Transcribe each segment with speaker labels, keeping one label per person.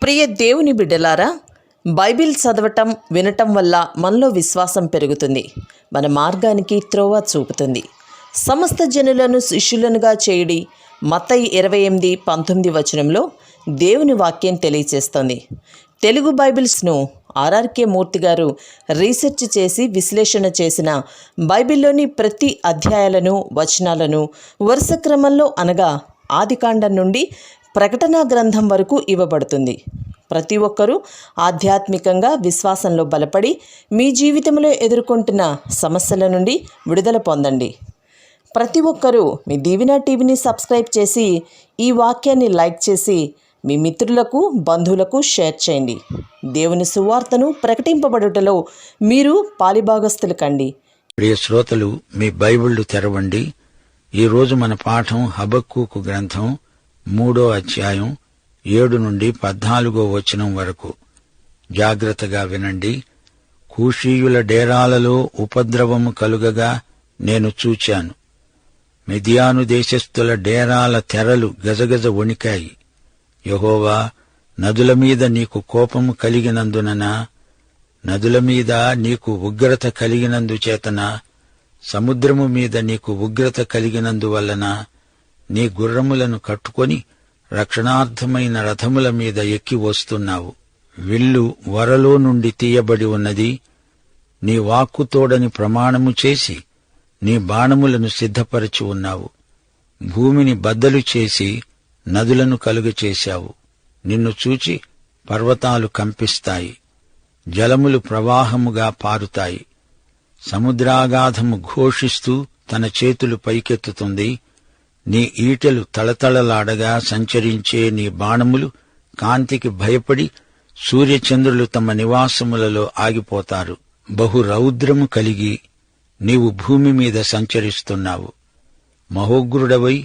Speaker 1: ప్రియ దేవుని బిడ్డలారా, బైబిల్ చదవటం వినటం వల్ల మనలో విశ్వాసం పెరుగుతుంది. మన మార్గానికి త్రోవ చూపుతుంది. సమస్త జనులను శిష్యులనుగా చేయుడి మత్తయి 28:19 వచనంలో దేవుని వాక్యం తెలియచేస్తోంది. తెలుగు బైబిల్స్ను ఆర్ఆర్కే మూర్తి గారు రీసెర్చ్ చేసి విశ్లేషణ చేసిన బైబిల్లోని ప్రతి అధ్యాయాలను వచనాలను వరుస క్రమంలో అనగా ఆదికాండం నుండి ప్రకటనా గ్రంథం వరకు ఇవ్వబడుతుంది. ప్రతి ఒక్కరూ ఆధ్యాత్మికంగా విశ్వాసంలో బలపడి మీ జీవితంలో ఎదుర్కొంటున్న సమస్యల నుండి విడుదల పొందండి. ప్రతి ఒక్కరూ మీ దీవెన టీవీని సబ్స్క్రైబ్ చేసి ఈ వాక్యాన్ని లైక్ చేసి మీ మిత్రులకు బంధువులకు షేర్ చేయండి. దేవుని సువార్తను ప్రకటింపబడుటలో మీరు పాలిభాగస్తులు కండి.
Speaker 2: ప్రియ శ్రోతలు, మీ బైబిళ్లు తెరవండి. ఈరోజు మన పాఠం హబక్కూకు గ్రంథం 3వ అధ్యాయం 7 నుండి 14వ వచనం వరకు. జాగ్రత్తగా వినండి. కూషీయుల డేరాలలో ఉపద్రవము కలుగగా నేను చూచాను. మిద్యాను దేశస్థుల డేరాల తెరలు గజగజ వణికాయి. యెహోవా, నదుల మీద నీకు కోపము కలిగినందుననా, నదుల మీద నీకు ఉగ్రత కలిగినందుచేతనా, సముద్రము మీద నీకు ఉగ్రత కలిగినందువల్లన నీ గుర్రములను కట్టుకొని రక్షణార్థమైన రథముల మీద ఎక్కి వస్తున్నావు. విల్లు వరలో నుండి తీయబడి ఉన్నది. నీ వాక్కుతోడని ప్రమాణము చేసి నీ బాణములను సిద్ధపరచి ఉన్నావు. భూమిని బద్దలు చేసి నదులను కలుగచేశావు. నిన్ను చూచి పర్వతాలు కంపిస్తాయి, జలములు ప్రవాహముగా పారుతాయి. సముద్రాగాధము ఘోషిస్తూ తన చేతులు పైకెత్తుతుంది. నీ ఈటెలు తళతళలాడగా సంచరించే నీ బాణములు కాంతికి భయపడి సూర్యచంద్రులు తమ నివాసములలో ఆగిపోతారు. బహు రౌద్రము కలిగి నీవు భూమి మీద సంచరిస్తున్నావు. మహోగ్రుడవై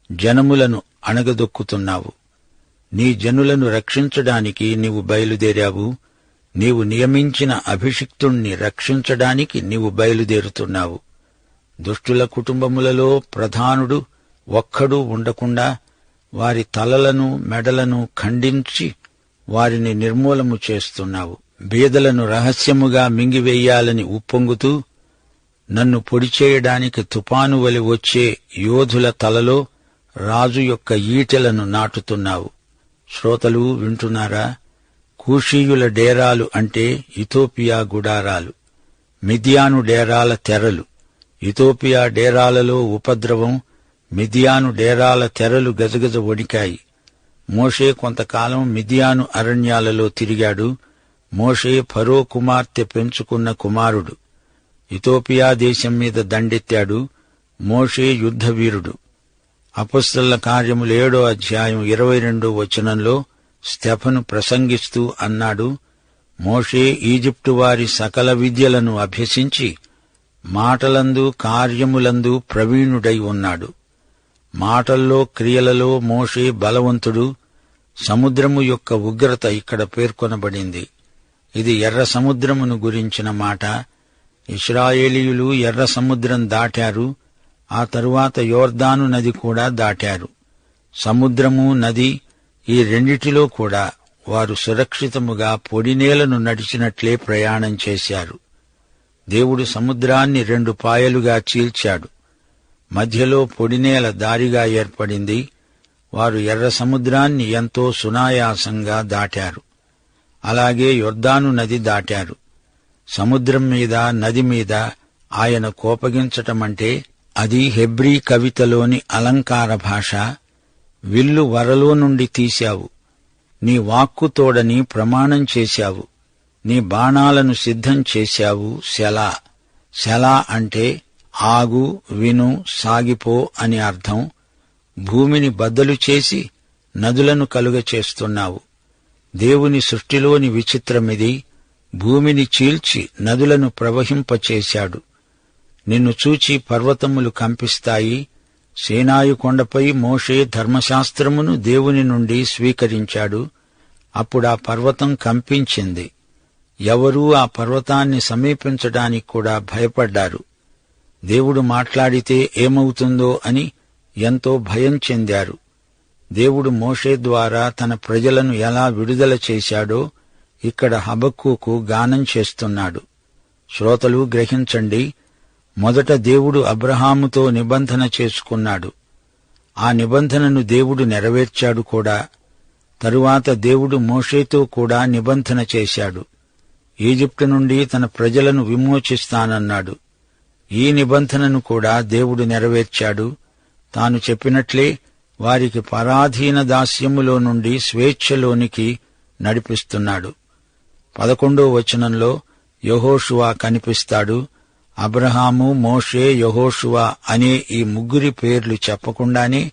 Speaker 2: జనములను అణగదొక్కుతున్నావు. నీ జనులను రక్షించడానికి నీవు బయలుదేరావు. నీవు నియమించిన అభిషిక్తుణ్ణి రక్షించడానికి నీవు బయలుదేరుతున్నావు. దుష్టుల కుటుంబములలో ప్రధానుడు ఒక్కడూ ఉండకుండా వారి తలలను మెడలను ఖండించి వారిని నిర్మూలము చేస్తున్నావు. బీదలను రహస్యముగా మింగివేయాలని ఉప్పొంగుతూ నన్ను పొడిచేయడానికి తుపాను వలె వచ్చే యోధుల తలలో రాజు యొక్క ఈటెలను నాటుతున్నావు. శ్రోతలు వింటున్నారా? కూషీయుల డేరాలు అంటే ఇథోపియా గుడారాలు, మిద్యాను డేరాల తెరలు. ఇథోపియా డేరాలలో ఉపద్రవం, మిద్యాను డేరాల తెరలు గజగజ వణికాయి. మోషే కొంతకాలం మిద్యాను అరణ్యాలలో తిరిగాడు. మోషే ఫరో కుమార్తె పెంచుకున్న కుమారుడు. ఇథోపియా దేశం మీద దండెత్తాడు. మోషే యుద్ధవీరుడు. అపొస్తలుల కార్యములు 7వ అధ్యాయం 22వ వచనంలో స్టెఫను ప్రసంగిస్తూ అన్నాడు, మోషే ఈజిప్టు వారి సకల విద్యలను అభ్యసించి మాటలందు కార్యములందు ప్రవీణుడై ఉన్నాడు. మాటల్లో క్రియలలో మోషే బలవంతుడు. సముద్రము యొక్క ఉగ్రత ఇక్కడ పేర్కొనబడింది. ఇది ఎర్ర సముద్రమును గురించిన మాట. ఇశ్రాయేలీయులు ఎర్ర సముద్రం దాటారు. ఆ తరువాత యోర్దాను నది కూడా దాటారు. సముద్రము, నది ఈ రెండిటిలో కూడా వారు సురక్షితముగా పొడినేలను నడిచినట్లే ప్రయాణం చేశారు. దేవుడు సముద్రాన్ని 2 పాయలుగా చీల్చాడు. మధ్యలో పొడినేల దారిగా ఏర్పడింది. వారు ఎర్ర సముద్రాన్ని ఎంతో సునాయాసంగా దాటారు. అలాగే యొర్దాను నది దాటారు. సముద్రం మీద, నది మీద ఆయన కోపగించటమంటే అది హెబ్రీ కవితలోని అలంకార భాష. విల్లు వరలో నుండి తీశావు. నీ వాక్కుతోడని ప్రమాణం చేశావు. నీ బాణాలను సిద్ధం చేశావు. సెలా. సెలా అంటే ఆగు, విను, సాగిపో అని అర్థం. భూమిని బద్దలు చేసి నదులను కలుగచేస్తున్నావు. దేవుని సృష్టిలోని విచిత్రమిది. భూమిని చీల్చి నదులను ప్రవహింపచేశాడు. నిన్ను చూచి పర్వతములు కంపిస్తాయి. సీనాయి కొండపై మోషే ధర్మశాస్త్రమును దేవుని నుండి స్వీకరించాడు. అప్పుడా పర్వతం కంపించింది. ఎవరూ ఆ పర్వతాన్ని సమీపించడానికి కూడా భయపడ్డారు. దేవుడు మాట్లాడితే ఏమవుతుందో అని ఎంతో భయం చెందారు. దేవుడు మోషే ద్వారా తన ప్రజలను ఎలా విడుదల చేశాడో ఇక్కడ హబక్కూకు గానం చేస్తున్నాడు. శ్రోతలు గ్రహించండి. మొదట దేవుడు అబ్రహాముతో నిబంధన చేసుకున్నాడు. ఆ నిబంధనను దేవుడు నెరవేర్చాడు కూడా. తరువాత దేవుడు మోషేతో కూడా నిబంధన చేశాడు. ఈజిప్టు నుండి తన ప్రజలను విమోచిస్తానన్నాడు. ఈ నిబంధనను కూడా దేవుడు నెరవేర్చాడు. తాను చెప్పినట్లే వారికి పరాధీన దాస్యములో నుండి స్వేచ్ఛలోనికి నడిపిస్తున్నాడు. 11వ వచనంలో యెహోషువ కనిపిస్తాడు. అబ్రహాము, మోషే, యెహోషువ అనే ఈ ముగ్గురి పేర్లు చెప్పకుండానే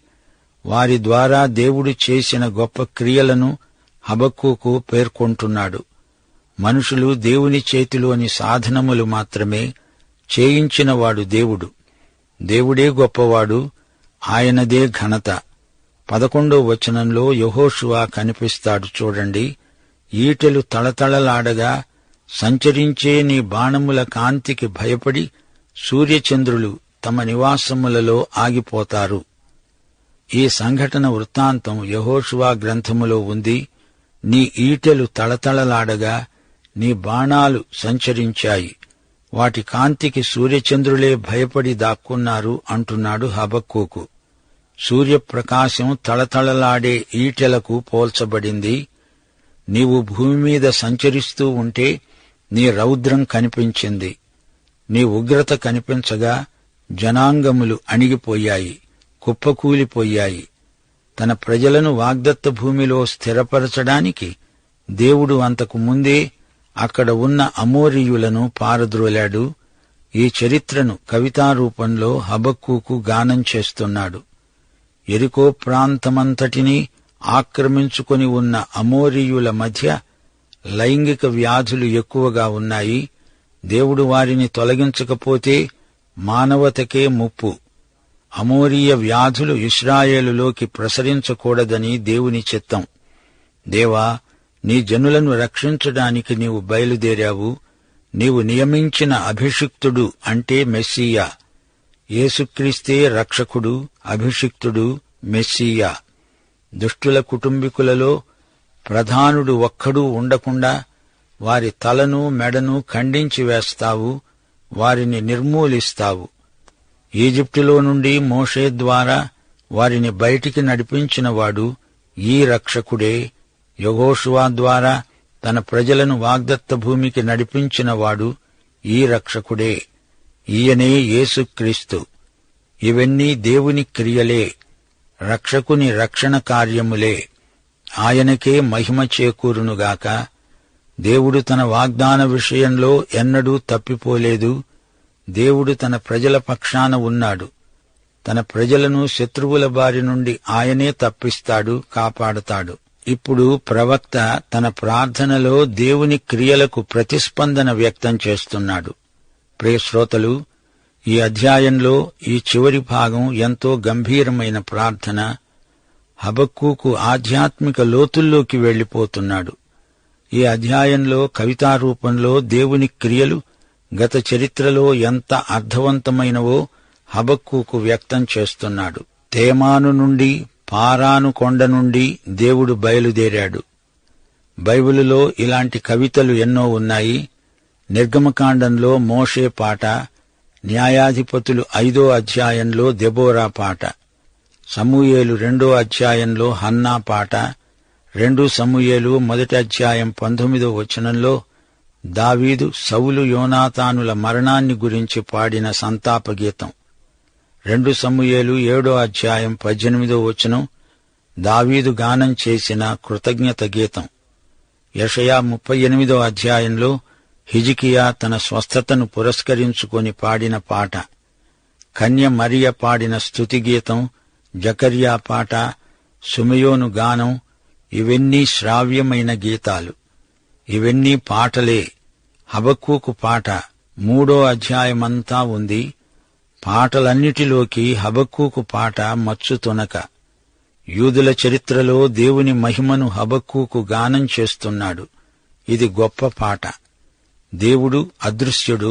Speaker 2: వారి ద్వారా దేవుడు చేసిన గొప్ప క్రియలను హబక్కూకు పేర్కొంటున్నాడు. మనుషులు దేవుని చేతిలోని సాధనములు మాత్రమే. చేయించినవాడు దేవుడు. దేవుడే గొప్పవాడు. ఆయనదే ఘనత. 11వ వచనంలో యెహోషువ కనిపిస్తాడు. చూడండి. ఈటెలు తళతళలాడగా సంచరించే నీ బాణముల కాంతికి భయపడి సూర్యచంద్రులు తమ నివాసములలో ఆగిపోతారు. ఈ సంఘటన వృత్తాంతం యెహోషువ గ్రంథములో ఉంది. నీ ఈటెలు తళతళలాడగా నీ బాణాలు సంచరించాయి. వాటి కాంతికి సూర్యచంద్రులే భయపడి దాక్కున్నారు అంటున్నాడు హబక్కూకు. సూర్యప్రకాశం తళతళలాడే ఈటెలకు పోల్చబడింది. నీవు భూమి మీద సంచరిస్తూ ఉంటే నీ రౌద్రం కనిపించింది. నీ ఉగ్రత కనిపించగా జనాంగములు అణిగిపోయాయి, కుప్పకూలిపోయాయి. తన ప్రజలను వాగ్దత్త భూమిలో స్థిరపరచడానికి దేవుడు అంతకు ముందే అక్కడ ఉన్న అమోరీయులను పారద్రోలాడు. ఈ చరిత్రను కవితారూపంలో హబక్కూకు గానం చేస్తున్నాడు. యెరికో ప్రాంతమంతటినీ ఆక్రమించుకొని ఉన్న అమోరీయుల మధ్య లైంగిక వ్యాధులు ఎక్కువగా ఉన్నాయి. దేవుడు వారిని తొలగించకపోతే మానవతకే ముప్పు. అమోరీయ వ్యాధులు ఇశ్రాయేలులోకి ప్రసరించకూడదని దేవుని చిత్తం. దేవా, నీ జనులను రక్షించడానికి నీవు బయలుదేరావు. నీవు నియమించిన అభిషిక్తుడు అంటే మెస్సీయా. యేసుక్రీస్తే రక్షకుడు, అభిషిక్తుడు, మెస్సీయా. దుష్టుల కుటుంబీకులలో ప్రధానుడు ఒక్కడూ ఉండకుండా వారి తలను మెడను ఖండించి వేస్తావు, వారిని నిర్మూలిస్తావు. ఈజిప్టులో నుండి మోషే ద్వారా వారిని బయటికి నడిపించినవాడు ఈ రక్షకుడే. యెహోషువ ద్వారా తన ప్రజలను వాగ్దత్త భూమికి నడిపించినవాడు ఈ రక్షకుడే. ఈయనే యేసుక్రీస్తు. ఇవన్నీ దేవుని క్రియలే, రక్షకుని రక్షణ కార్యములే. ఆయనకే మహిమ చేకూరునుగాక. దేవుడు తన వాగ్దాన విషయంలో ఎన్నడూ తప్పిపోలేదు. దేవుడు తన ప్రజల పక్షాన ఉన్నాడు. తన ప్రజలను శత్రువుల బారి నుండి ఆయనే తప్పిస్తాడు, కాపాడతాడు. ఇప్పుడు ప్రవక్త తన ప్రార్థనలో దేవుని క్రియలకు ప్రతిస్పందన వ్యక్తం చేస్తున్నాడు. ప్రియ శ్రోతలు, ఈ అధ్యాయంలో ఈ చివరి భాగం ఎంతో గంభీరమైన ప్రార్థన. హబక్కూకు ఆధ్యాత్మిక లోతుల్లోకి వెళ్లిపోతున్నాడు. ఈ అధ్యాయంలో కవితారూపంలో దేవుని క్రియలు గత చరిత్రలో ఎంత అర్థవంతమైనవో హబక్కూకు వ్యక్తం చేస్తున్నాడు. తేమాను నుండి, పారాను కొండ నుండి దేవుడు బయలుదేరాడు. బైబిలులో ఇలాంటి కవితలు ఎన్నో ఉన్నాయి. నిర్గమకాండంలో మోషే పాట, న్యాయాధిపతులు 5వ అధ్యాయంలో దెబోరా పాట, సమూయేలు 2వ అధ్యాయంలో హన్నా పాట, 2 సమూయేలు 1వ అధ్యాయం 19వ వచనంలో దావీదు సౌలు యోనాతానుల మరణాన్ని గురించి పాడిన సంతాప గీతం, 2 సమూయేలు 7వ అధ్యాయం 18వ వచనం దావీదు గానం చేసిన కృతజ్ఞత గీతం, యెషయా 38వ అధ్యాయంలో హిజ్కియా తన స్వస్థతను పురస్కరించుకొని పాడిన పాట, కన్య మరియ పాడిన స్తుతిగీతం, జకర్యా పాట, సుమయోను గానం, ఇవన్నీ శ్రావ్యమైన గీతాలు. ఇవన్నీ పాటలే. హబక్కూకు పాట 3వ అధ్యాయమంతా ఉంది. పాటలన్నిటిలోకి హబక్కూకు పాట మచ్చుతునక. యూదుల చరిత్రలో దేవుని మహిమను హబక్కూకు గానం చేస్తున్నాడు. ఇది గొప్ప పాట. దేవుడు అదృశ్యుడు,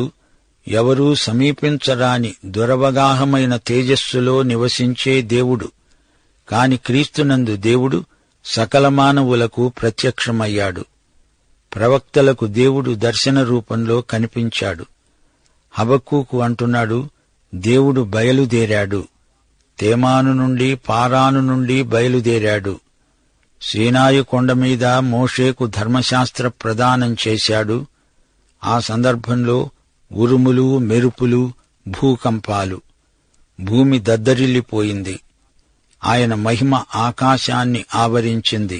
Speaker 2: ఎవరూ సమీపించరాని దురవగాహమైన తేజస్సులో నివసించే దేవుడు. కాని క్రీస్తునందు దేవుడు సకల మానవులకు ప్రత్యక్షమయ్యాడు. ప్రవక్తలకు దేవుడు దర్శన రూపంలో కనిపించాడు. హబక్కూకు అంటున్నాడు, దేవుడు బయలుదేరాడు. తేమాను నుండి పారాను నుండి బయలుదేరాడు. సీనాయి కొండ మీద మోషేకు ధర్మశాస్త్ర ప్రదానం చేశాడు. ఆ సందర్భంలో ఉరుములు, మెరుపులు, భూకంపాలు. భూమి దద్దరిల్లిపోయింది. ఆయన మహిమ ఆకాశాన్ని ఆవరించింది.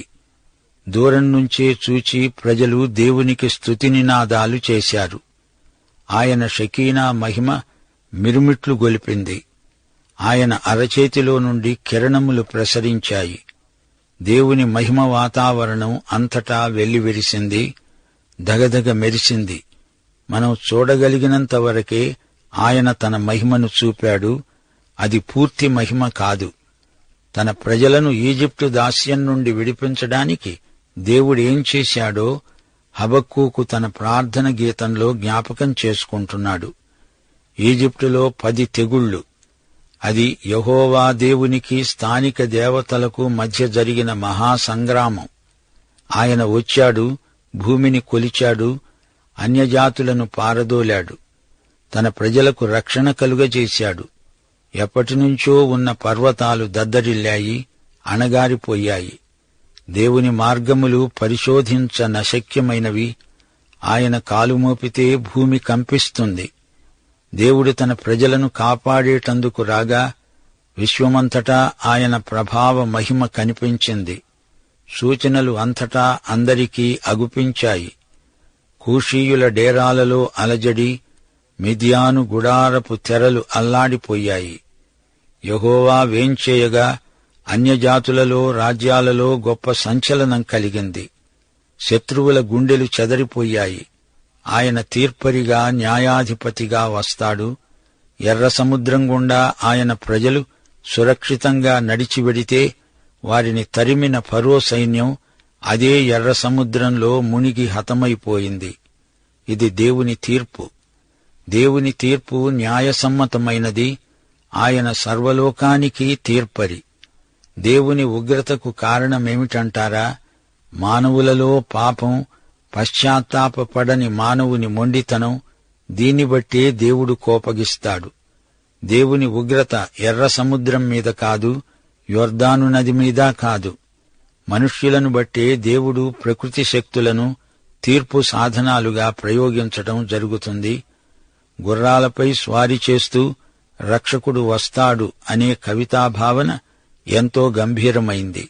Speaker 2: దూరం నుంచే చూచి ప్రజలు దేవునికి స్తుతినినాదాలు చేశారు. ఆయన షకీనా మహిమ మిరుమిట్లు గొలిపింది. ఆయన అరచేతిలో నుండి కిరణములు ప్రసరించాయి. దేవుని మహిమ వాతావరణం అంతటా వెల్లివిరిసింది, దగదగ మెరిసింది. మనం చూడగలిగినంత వరకే ఆయన తన మహిమను చూపాడు. అది పూర్తి మహిమ కాదు. తన ప్రజలను ఈజిప్టు దాస్యం నుండి విడిపించడానికి దేవుడేం చేశాడో హబక్కూకు తన ప్రార్థన గీతంలో జ్ఞాపకం చేసుకుంటున్నాడు. ఈజిప్టులో 10 తెగుళ్లు. అది యెహోవా దేవునికి స్థానిక దేవతలకు మధ్య జరిగిన మహాసంగ్రామం. ఆయన వచ్చాడు, భూమిని కొలిచాడు, అన్యజాతులను పారదోలాడు, తన ప్రజలకు రక్షణ కలుగజేశాడు. ఎప్పటినుంచో ఉన్న పర్వతాలు దద్దరిల్లాయి, అణగారిపోయాయి. దేవుని మార్గములు పరిశోధించనశక్యమైనవి. ఆయన కాలుమోపితే భూమి కంపిస్తుంది. దేవుడు తన ప్రజలను కాపాడేటందుకు రాగా విశ్వమంతటా ఆయన ప్రభావ మహిమ కనిపించింది. సూచనలు అంతటా అందరికీ అగుపించాయి. కూషీయుల డేరాలలో అలజడి, మిద్యాను గుడారపు తెరలు అల్లాడిపోయాయి. యెహోవా వేంచేయగా అన్యజాతులలో, రాజ్యాలలో గొప్ప సంచలనం కలిగింది. శత్రువుల గుండెలు చెదరిపోయాయి. ఆయన తీర్పరిగా, న్యాయాధిపతిగా వస్తాడు. ఎర్ర సముద్రం గుండా ఆయన ప్రజలు సురక్షితంగా నడిచి వెడితే వారిని తరిమిన ఫరో సైన్యం అదే ఎర్ర సముద్రంలో మునిగి హతమైపోయింది. ఇది దేవుని తీర్పు. దేవుని తీర్పు న్యాయసమ్మతమైనది. ఆయన సర్వలోకానికి తీర్పరి. దేవుని ఉగ్రతకు కారణమేమిటంటారా? మానవులలో పాపం, పశ్చాత్తాపపడని మానవుని మొండితనం. దీన్ని బట్టే దేవుడు కోపగిస్తాడు. దేవుని ఉగ్రత ఎర్ర సముద్రం మీద కాదు, యొర్దాను నది మీద కాదు. మనుష్యులను బట్టే దేవుడు ప్రకృతి శక్తులను తీర్పు సాధనాలుగా ప్రయోగించటం జరుగుతుంది. గుర్రాలపై స్వారీ చేస్తూ రక్షకుడు వస్తాడు అనే కవితాభావన ఎంతో గంభీరమైంది.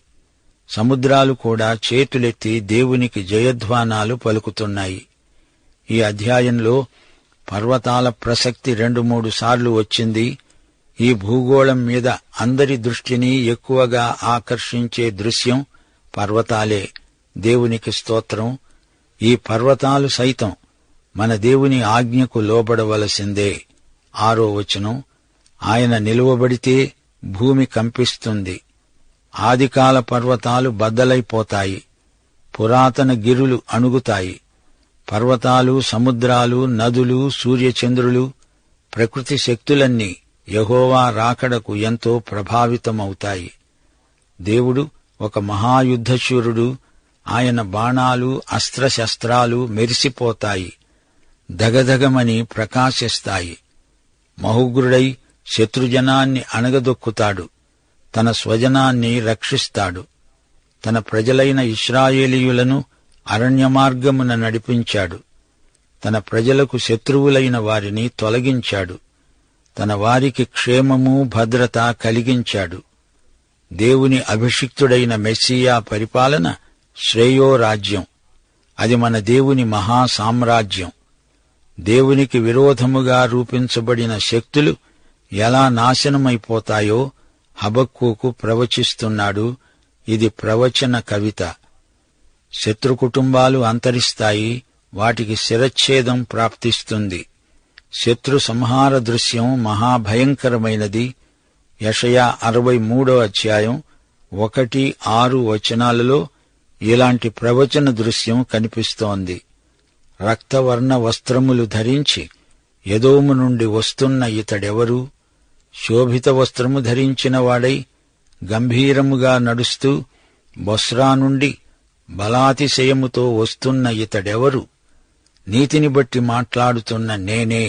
Speaker 2: సముద్రాలు కూడా చేతులెత్తి దేవునికి జయధ్వానాలు పలుకుతున్నాయి. ఈ అధ్యాయంలో పర్వతాల ప్రసక్తి 2-3 సార్లు వచ్చింది. ఈ భూగోళం మీద అందరి దృష్టిని ఎక్కువగా ఆకర్షించే దృశ్యం పర్వతాలే. దేవునికి స్తోత్రం. ఈ పర్వతాలు సైతం మన దేవుని ఆజ్ఞకు లోబడవలసిందే. 6వ వచనం, ఆయన నిలువబడితే భూమి కంపిస్తుంది. ఆదికాల పర్వతాలు బద్దలైపోతాయి. పురాతన గిరులు అణుగుతాయి. పర్వతాలు, సముద్రాలు, నదులు, సూర్యచంద్రులు, ప్రకృతి శక్తులన్నీ యెహోవా రాకడకు ఎంతో ప్రభావితమవుతాయి. దేవుడు ఒక మహాయుద్ధశూరుడు. ఆయన బాణాలు, అస్త్రశస్త్రాలు మెరిసిపోతాయి, దగదగమని ప్రకాశిస్తాయి. మహోగ్రుడై శత్రుజనాన్ని అణగదొక్కుతాడు. తన స్వజనాన్ని రక్షిస్తాడు. తన ప్రజలైన ఇశ్రాయేలీయులను అరణ్యమార్గమున నడిపించాడు. తన ప్రజలకు శత్రువులైన వారిని తొలగించాడు. తన వారికి క్షేమము, భద్రత కలిగించాడు. దేవుని అభిషిక్తుడైన మెస్సీయా పరిపాలన శ్రేయోరాజ్యం. అది మన దేవుని మహాసామ్రాజ్యం. దేవునికి విరోధముగా రూపించబడిన శక్తులు ఎలా నాశనమైపోతాయో హబక్కూకు ప్రవచిస్తున్నాడు. ఇది ప్రవచన కవిత. శత్రు కుటుంబాలు అంతరిస్తాయి. వాటికి శిరచ్ఛేదం ప్రాప్తిస్తుంది. శత్రు సంహార దృశ్యం మహాభయంకరమైనది. యెషయా 63వ అధ్యాయం 1-6 వచనాలలో ఇలాంటి ప్రవచన దృశ్యం కనిపిస్తోంది. రక్తవర్ణ వస్త్రములు ధరించి ఎదోము నుండి వస్తున్న ఇతడెవరు? శోభిత వస్త్రము ధరించిన వాడై గంభీరముగా నడుస్తూ బొస్రా నుండి బలాతిశయముతో వస్తున్న ఇతడెవరు? నీతిని బట్టి మాట్లాడుతున్న నేనే,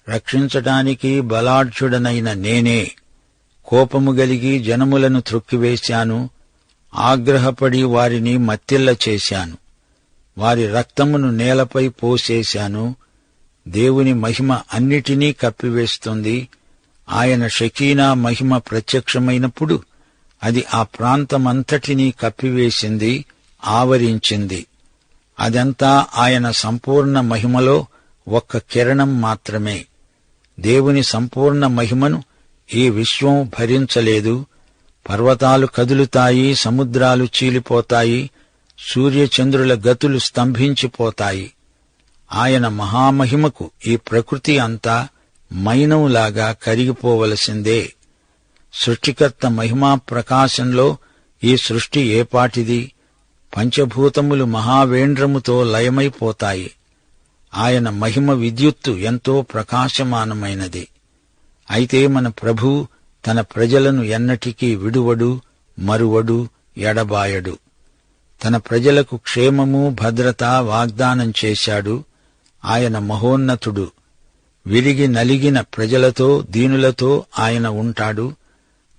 Speaker 2: రక్షించటానికి బలాఢ్యుడనైన నేనే. కోపము గలిగి జనములను త్రొక్కివేశాను, ఆగ్రహపడి వారిని మత్తిల్ల చేశాను. వారి రక్తమును నేలపై పోసేశాను. దేవుని మహిమ అన్నిటినీ కప్పివేస్తుంది. ఆయన షకీనా మహిమ ప్రత్యక్షమైనప్పుడు అది ఆ ప్రాంతమంతటినీ కప్పివేసింది, ఆవరించింది. అదంతా ఆయన సంపూర్ణ మహిమలో ఒక్క కిరణం మాత్రమే. దేవుని సంపూర్ణ మహిమను ఈ విశ్వం భరించలేదు. పర్వతాలు కదులుతాయి, సముద్రాలు చీలిపోతాయి, సూర్యచంద్రుల గతులు స్తంభించిపోతాయి. ఆయన మహామహిమకు ఈ ప్రకృతి అంతా మైనంలాగా కరిగిపోవలసిందే. సృష్టికర్త మహిమా ప్రకాశంలో ఈ సృష్టి ఏపాటిది? పంచభూతములు మహావేంద్రముతో లయమైపోతాయి. ఆయన మహిమ విద్యుత్తు ఎంతో ప్రకాశమానమైనది. అయితే మన ప్రభు తన ప్రజలను ఎన్నటికీ విడువడు, మరువడు, ఎడబాయడు. తన ప్రజలకు క్షేమము, భద్రత వాగ్దానం చేశాడు. ఆయన మహోన్నతుడు. విరిగి నలిగిన ప్రజలతో, దీనులతో ఆయన ఉంటాడు.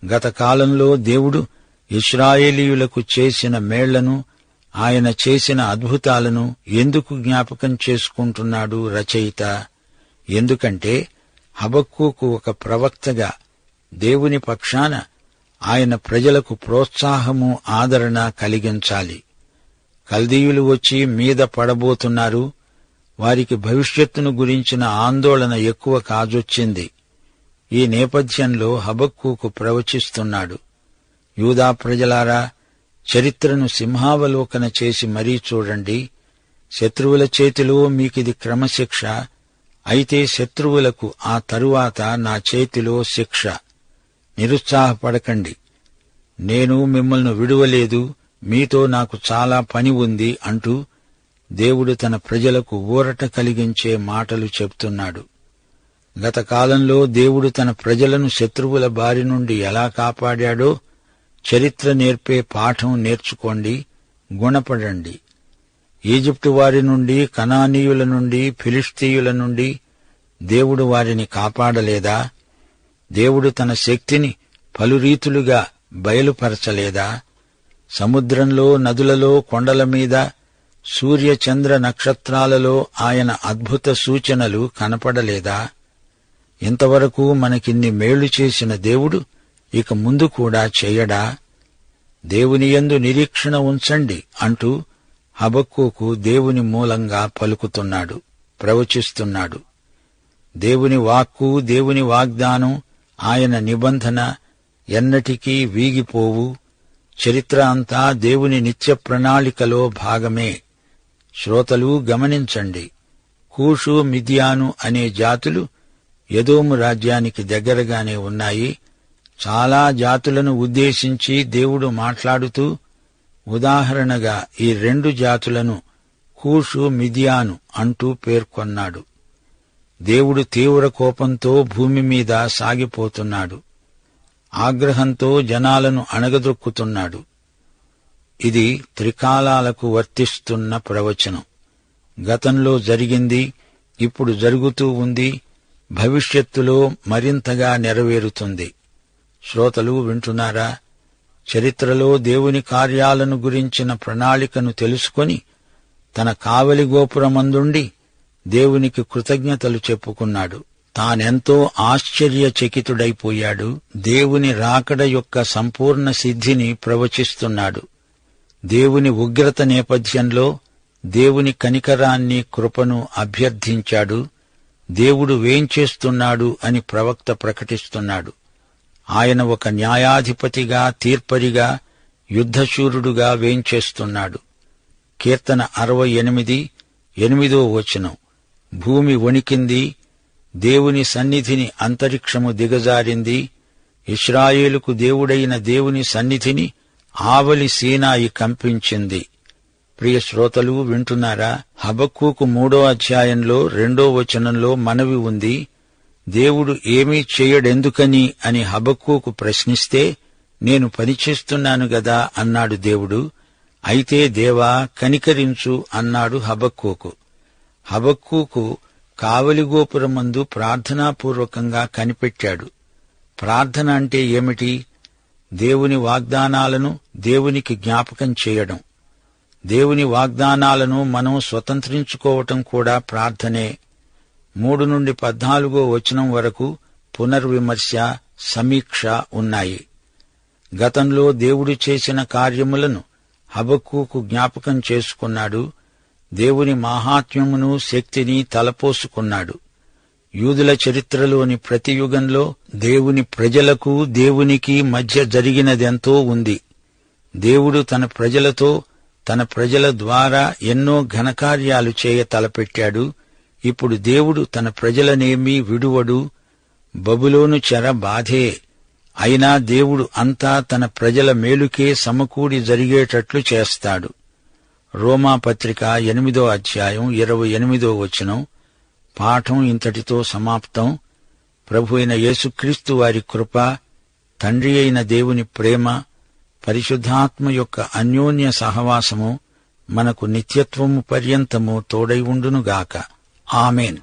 Speaker 2: గత కాలంలో దేవుడు ఇశ్రాయేలీయులకు చేసిన మేళ్లను, ఆయన చేసిన అద్భుతాలను ఎందుకు జ్ఞాపకం చేసుకుంటున్నాడు రచయిత? ఎందుకంటే హబక్కూకు ఒక ప్రవక్తగా దేవుని పక్షాన ఆయన ప్రజలకు ప్రోత్సాహము, ఆదరణ కలిగించాలి. కల్దీయులు వచ్చి మీద పడబోతున్నారు. వారికి భవిష్యత్తును గురించిన ఆందోళన ఎక్కువ కాజొచ్చింది. ఈ నేపథ్యంలో హబక్కూకు ప్రవచిస్తున్నాడు. యూదా ప్రజలారా, చరిత్రను సింహావలోకన చేసి మరీ చూడండి. శత్రువుల చేతిలో మీకిది క్రమశిక్ష, అయితే శత్రువులకు ఆ తరువాత నా చేతిలో శిక్ష. నిరుత్సాహపడకండి, నేను మిమ్మల్ని విడువలేదు, మీతో నాకు చాలా పని ఉంది అంటూ దేవుడు తన ప్రజలకు ఊరట కలిగించే మాటలు చెప్తున్నాడు. గత కాలంలో దేవుడు తన ప్రజలను శత్రువుల బారి నుండి ఎలా కాపాడాడో చరిత్ర నేర్పే పాఠం నేర్చుకోండి, గుణపడండి. ఈజిప్టు వారి నుండి, కనానీయుల నుండి, ఫిలిష్తీయుల నుండి దేవుడు వారిని కాపాడలేదా? దేవుడు తన శక్తిని పలురీతులుగా బయలుపరచలేదా? సముద్రంలో, నదులలో, కొండల మీద, సూర్య చంద్ర నక్షత్రాలలో ఆయన అద్భుత సూచనలు కనపడలేదా? ఇంతవరకు మనకిన్ని మేళ్లు చేసిన దేవుడు ఇక ముందు కూడా చేయడా? దేవునియందు నిరీక్షణ ఉంచండి అంటూ హబక్కూకు దేవుని మూలంగా పలుకుతున్నాడు, ప్రవచిస్తున్నాడు. దేవుని వాక్కు, దేవుని వాగ్దానం, ఆయన నిబంధన ఎన్నటికీ వీగిపోవు. చరిత్ర అంతా దేవుని నిత్య ప్రణాళికలో భాగమే. శ్రోతలు గమనించండి. కూషు, మిద్యాను అనే జాతులు ఎదోము రాజ్యానికి దగ్గరగానే ఉన్నాయి. చాలా జాతులను ఉద్దేశించి దేవుడు మాట్లాడుతూ ఉదాహరణగా ఈ రెండు జాతులను కూషు, మిద్యాను అంటూ పేర్కొన్నాడు. దేవుడు తీవ్ర కోపంతో భూమి మీద సాగిపోతున్నాడు. ఆగ్రహంతో జనాలను అణగదొక్కుతున్నాడు. ఇది త్రికాలాలకు వర్తిస్తున్న ప్రవచనం. గతంలో జరిగింది, ఇప్పుడు జరుగుతూ ఉంది, భవిష్యత్తులో మరింతగా నెరవేరుతుంది. శ్రోతలు వింటున్నారా? చరిత్రలో దేవుని కార్యాలను గురించిన ప్రణాళికను తెలుసుకొని తన కావలి గోపురమందుండి దేవునికి కృతజ్ఞతలు చెప్పుకున్నాడు. తానెంతో ఆశ్చర్యచకితుడైపోయాడు. దేవుని రాకడ యొక్క సంపూర్ణ సిద్ధిని ప్రవచిస్తున్నాడు. దేవుని ఉగ్రత నేపథ్యంలో దేవుని కనికరాన్ని, కృపను అభ్యర్థించాడు. దేవుడు వేంచేస్తున్నాడు అని ప్రవక్త ప్రకటిస్తున్నాడు. ఆయన ఒక న్యాయాధిపతిగా, తీర్పరిగా, యుద్ధశూరుడుగా వేంచేస్తున్నాడు. కీర్తన 68:8 భూమి వణికింది, దేవుని సన్నిధిని అంతరిక్షము దిగజారింది. ఇశ్రాయేలుకు దేవుడైన దేవుని సన్నిధిని ఆవలి సీనాయి కంపించింది. ప్రియ శ్రోతలు వింటున్నారా? హబక్కూకు 3:2 మనవి ఉంది. దేవుడు ఏమీ చేయడెందుకని అని హబక్కూకు ప్రశ్నిస్తే నేను పనిచేస్తున్నాను గదా అన్నాడు దేవుడు. అయితే దేవా కనికరించు అన్నాడు హబక్కూకు. హబక్కూకు కావలిగోపురమందు ప్రార్థనాపూర్వకంగా కనిపెట్టాడు. ప్రార్థన అంటే ఏమిటి? దేవుని వాగ్దానాలను దేవునికి జ్ఞాపకం చేయడం. దేవుని వాగ్దానాలను మనం స్వతంత్రించుకోవటం కూడా ప్రార్థనే. 3-14 వచనం వరకు పునర్విమర్శ, సమీక్ష ఉన్నాయి. గతంలో దేవుడు చేసిన కార్యములను హబక్కూకు జ్ఞాపకం చేసుకున్నాడు. దేవుని మాహాత్మ్యమును, శక్తిని తలపోసుకున్నాడు. యూదుల చరిత్రలోని ప్రతి యుగంలో దేవుని ప్రజలకు దేవునికి మధ్య జరిగినదెంతో ఉంది. దేవుడు తన ప్రజలతో, తన ప్రజల ద్వారా ఎన్నో ఘనకార్యాలు చేయ తలపెట్టాడు. ఇప్పుడు దేవుడు తన ప్రజలనేమీ విడువడు. బబులోను చెర బాధే, అయినా దేవుడు అంతా తన ప్రజల మేలుకే సమకూడి జరిగేటట్లు చేస్తాడు. రోమాపత్రిక 8వ అధ్యాయం 28వ వచనం. పాఠం ఇంతటితో సమాప్తం. ప్రభు అయిన యేసుక్రీస్తు వారి కృప, తండ్రి అయిన దేవుని ప్రేమ, పరిశుద్ధాత్మ యొక్క అన్యోన్య సహవాసము మనకు నిత్యత్వము పర్యంతము తోడై ఉండునుగాక. ఆమేన్.